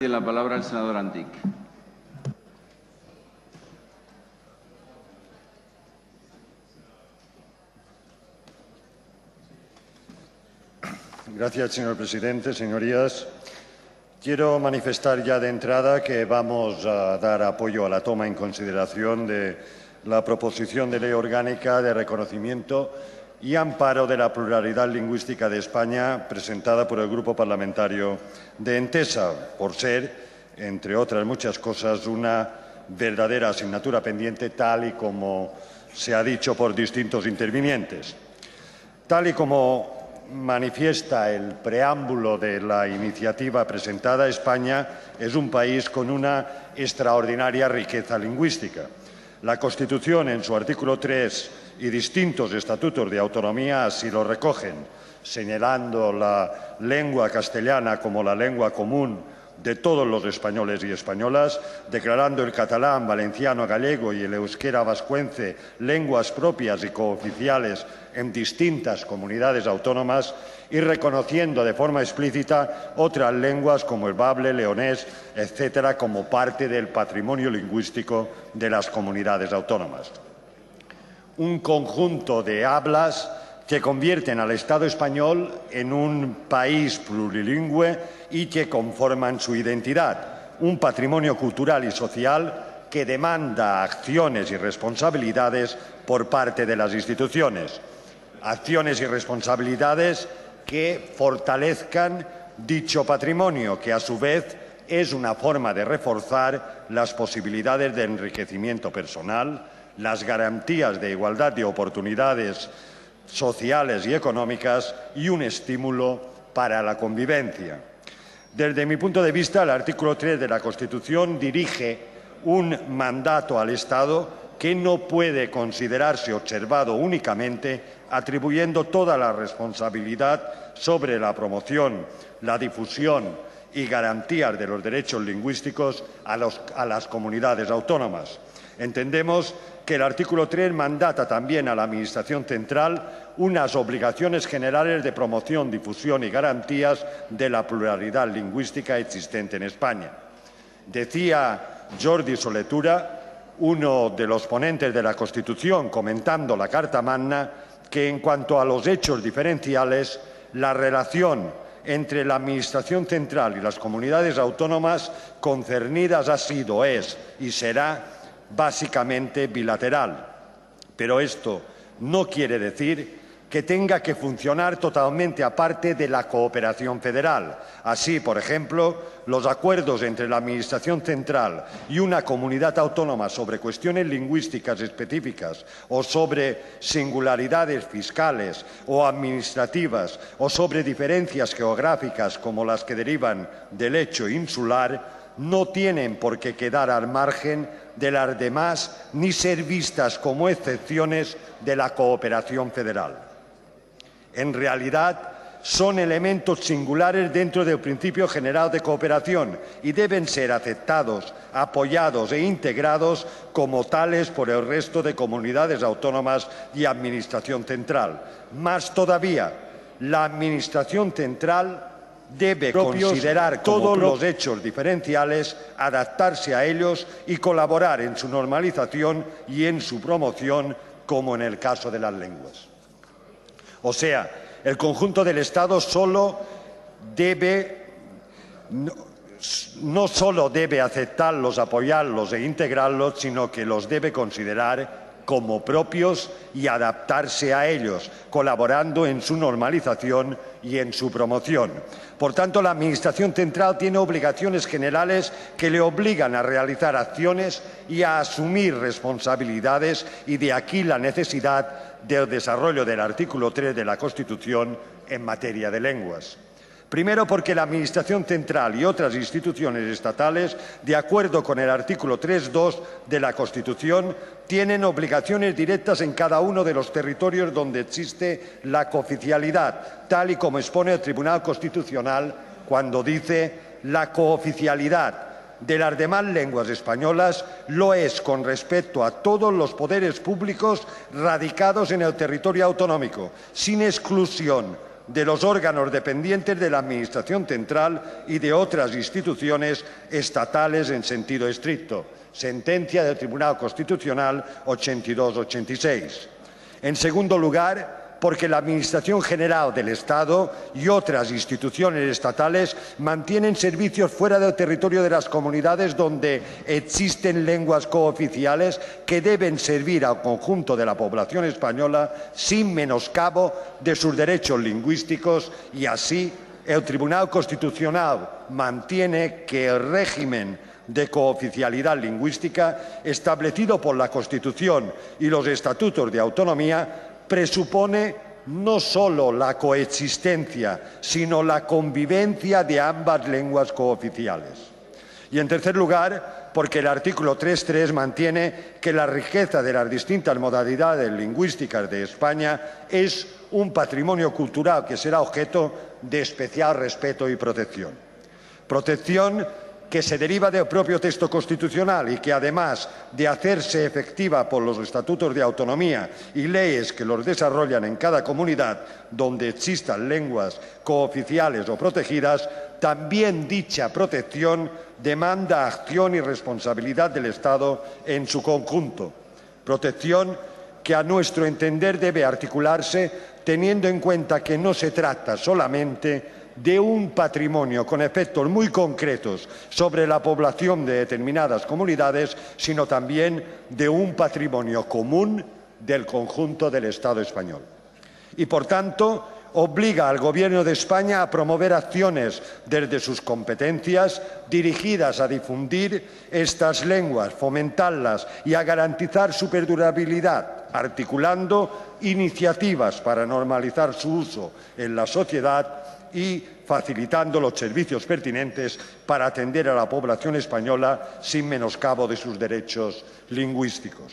Tiene la palabra el senador Antic. Gracias, señor presidente. Señorías, quiero manifestar ya de entrada que vamos a dar apoyo a la toma en consideración de la proposición de ley orgánica de reconocimiento y amparo de la pluralidad lingüística de España presentada por el Grupo Parlamentario de Entesa, por ser, entre otras muchas cosas, una verdadera asignatura pendiente, tal y como se ha dicho por distintos intervinientes. Tal y como manifiesta el preámbulo de la iniciativa presentada, España es un país con una extraordinaria riqueza lingüística. La Constitución, en su artículo 3, y distintos estatutos de autonomía así lo recogen, señalando la lengua castellana como la lengua común de todos los españoles y españolas, declarando el catalán, valenciano, gallego y el euskera vascuence lenguas propias y cooficiales en distintas comunidades autónomas y reconociendo de forma explícita otras lenguas como el bable, leonés, etcétera, como parte del patrimonio lingüístico de las comunidades autónomas. Un conjunto de hablas que convierten al Estado español en un país plurilingüe y que conforman su identidad, un patrimonio cultural y social que demanda acciones y responsabilidades por parte de las instituciones, acciones y responsabilidades que fortalezcan dicho patrimonio, que a su vez es una forma de reforzar las posibilidades de enriquecimiento personal, las garantías de igualdad de oportunidades sociales y económicas y un estímulo para la convivencia. Desde mi punto de vista, el artículo 3 de la Constitución dirige un mandato al Estado que no puede considerarse observado únicamente atribuyendo toda la responsabilidad sobre la promoción, la difusión y garantías de los derechos lingüísticos a las comunidades autónomas. Entendemos que el artículo 3 mandata también a la Administración central unas obligaciones generales de promoción, difusión y garantías de la pluralidad lingüística existente en España. Decía Jordi Soletura, uno de los ponentes de la Constitución, comentando la Carta Magna, que en cuanto a los hechos diferenciales, la relación entre la Administración central y las comunidades autónomas concernidas ha sido, es y será básicamente bilateral. Pero esto no quiere decir que tenga que funcionar totalmente aparte de la cooperación federal. Así, por ejemplo, los acuerdos entre la Administración central y una comunidad autónoma sobre cuestiones lingüísticas específicas o sobre singularidades fiscales o administrativas o sobre diferencias geográficas como las que derivan del hecho insular no tienen por qué quedar al margen de las demás ni ser vistas como excepciones de la cooperación federal. En realidad, son elementos singulares dentro del principio general de cooperación y deben ser aceptados, apoyados e integrados como tales por el resto de comunidades autónomas y Administración central. Más todavía, la Administración central debe considerar todos los hechos diferenciales, adaptarse a ellos y colaborar en su normalización y en su promoción, como en el caso de las lenguas. O sea, el conjunto del Estado no solo debe aceptarlos, apoyarlos e integrarlos, sino que los debe considerar como propios y adaptarse a ellos, colaborando en su normalización y en su promoción. Por tanto, la Administración central tiene obligaciones generales que le obligan a realizar acciones y a asumir responsabilidades, y de aquí la necesidad del desarrollo del artículo 3 de la Constitución en materia de lenguas. Primero, porque la Administración central y otras instituciones estatales, de acuerdo con el artículo 3.2 de la Constitución, tienen obligaciones directas en cada uno de los territorios donde existe la cooficialidad, tal y como expone el Tribunal Constitucional cuando dice la cooficialidad de las demás lenguas españolas lo es con respecto a todos los poderes públicos radicados en el territorio autonómico, sin exclusión de los órganos dependientes de la Administración central y de otras instituciones estatales en sentido estricto. Sentencia del Tribunal Constitucional 82-86. En segundo lugar, porque la Administración General del Estado y otras instituciones estatales mantienen servicios fuera del territorio de las comunidades donde existen lenguas cooficiales que deben servir al conjunto de la población española sin menoscabo de sus derechos lingüísticos, y así el Tribunal Constitucional mantiene que el régimen de cooficialidad lingüística establecido por la Constitución y los estatutos de autonomía presupone no solo la coexistencia, sino la convivencia de ambas lenguas cooficiales. Y en tercer lugar, porque el artículo 3.3 mantiene que la riqueza de las distintas modalidades lingüísticas de España es un patrimonio cultural que será objeto de especial respeto y protección. Protección que se deriva del propio texto constitucional y que, además de hacerse efectiva por los estatutos de autonomía y leyes que los desarrollan en cada comunidad donde existan lenguas cooficiales o protegidas, también dicha protección demanda acción y responsabilidad del Estado en su conjunto. Protección que, a nuestro entender, debe articularse teniendo en cuenta que no se trata solamente de un patrimonio con efectos muy concretos sobre la población de determinadas comunidades, sino también de un patrimonio común del conjunto del Estado español. Y, por tanto, obliga al Gobierno de España a promover acciones desde sus competencias dirigidas a difundir estas lenguas, fomentarlas y a garantizar su perdurabilidad, articulando iniciativas para normalizar su uso en la sociedad y facilitando los servicios pertinentes para atender a la población española sin menoscabo de sus derechos lingüísticos.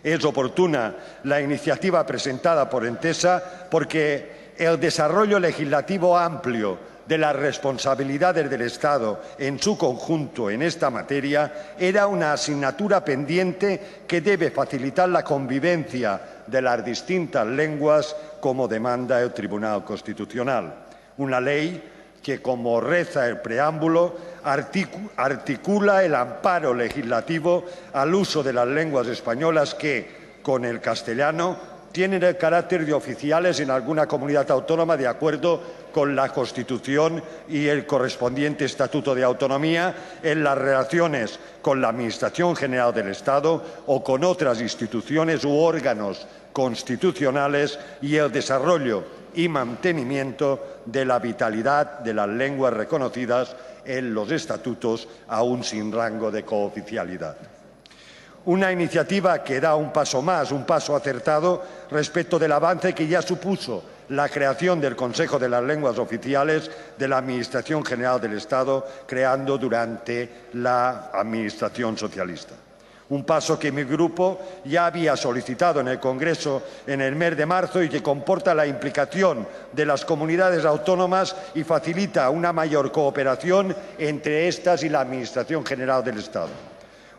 Es oportuna la iniciativa presentada por Entesa porque el desarrollo legislativo amplio de las responsabilidades del Estado en su conjunto en esta materia era una asignatura pendiente que debe facilitar la convivencia de las distintas lenguas como demanda el Tribunal Constitucional. Una ley que, como reza el preámbulo, articula el amparo legislativo al uso de las lenguas españolas que, con el castellano, tienen el carácter de oficiales en alguna comunidad autónoma de acuerdo con la Constitución y el correspondiente Estatuto de Autonomía en las relaciones con la Administración General del Estado o con otras instituciones u órganos constitucionales y el desarrollo y mantenimiento de la vitalidad de las lenguas reconocidas en los estatutos, aún sin rango de cooficialidad. Una iniciativa que da un paso más, un paso acertado respecto del avance que ya supuso la creación del Consejo de las Lenguas Oficiales de la Administración General del Estado, creando durante la Administración socialista. Un paso que mi grupo ya había solicitado en el Congreso en el mes de marzo y que comporta la implicación de las comunidades autónomas y facilita una mayor cooperación entre estas y la Administración General del Estado.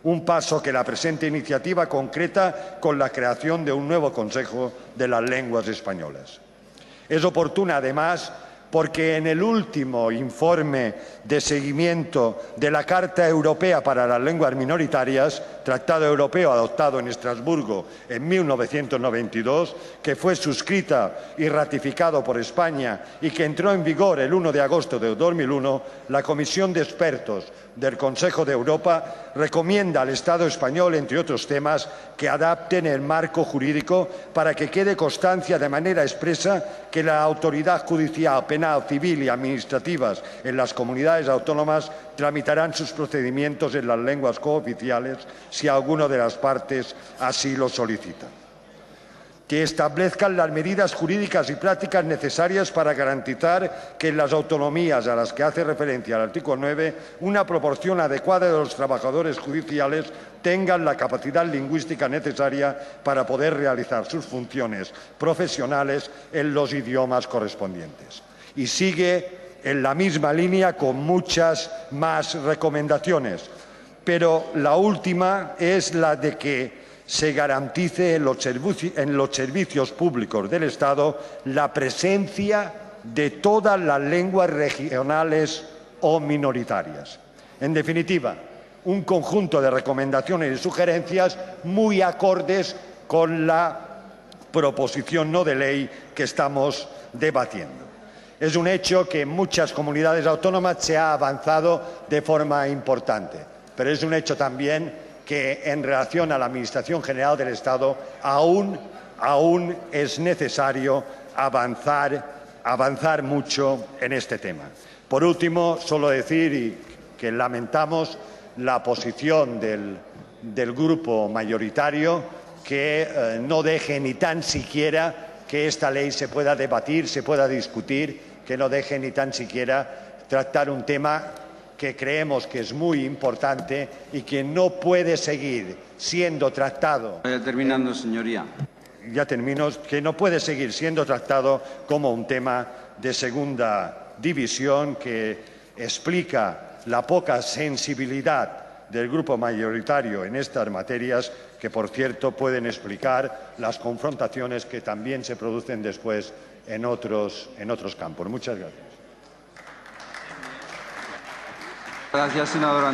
Un paso que la presente iniciativa concreta con la creación de un nuevo Consejo de las Lenguas Españolas. Es oportuna, además, porque en el último informe de seguimiento de la Carta Europea para las Lenguas Minoritarias, Tratado Europeo adoptado en Estrasburgo en 1992, que fue suscrita y ratificado por España y que entró en vigor el 1 de agosto de 2001, la Comisión de Expertos del Consejo de Europa recomienda al Estado español, entre otros temas, que adapten el marco jurídico para que quede constancia de manera expresa que la autoridad judicial, penal, civil y administrativas en las comunidades autónomas tramitarán sus procedimientos en las lenguas cooficiales si alguna de las partes así lo solicita. Que establezcan las medidas jurídicas y prácticas necesarias para garantizar que en las autonomías a las que hace referencia el artículo 9, una proporción adecuada de los trabajadores judiciales tengan la capacidad lingüística necesaria para poder realizar sus funciones profesionales en los idiomas correspondientes. Y sigue en la misma línea con muchas más recomendaciones, pero la última es la de que se garantice en los servicios públicos del Estado la presencia de todas las lenguas regionales o minoritarias. En definitiva, un conjunto de recomendaciones y sugerencias muy acordes con la proposición no de ley que estamos debatiendo. Es un hecho que en muchas comunidades autónomas se ha avanzado de forma importante, pero es un hecho también que en relación a la Administración General del Estado aún es necesario avanzar mucho en este tema. Por último, solo decir que lamentamos la posición del grupo mayoritario, que no deje ni tan siquiera que esta ley se pueda debatir, se pueda discutir, que no deje ni tan siquiera tratar un tema que creemos que es muy importante y que no puede seguir siendo tratado. Vaya terminando, señoría. Ya termino. Que no puede seguir siendo tratado como un tema de segunda división que explica la poca sensibilidad del grupo mayoritario en estas materias, que, por cierto, pueden explicar las confrontaciones que también se producen después en otros campos. Muchas gracias. Gracias, senador.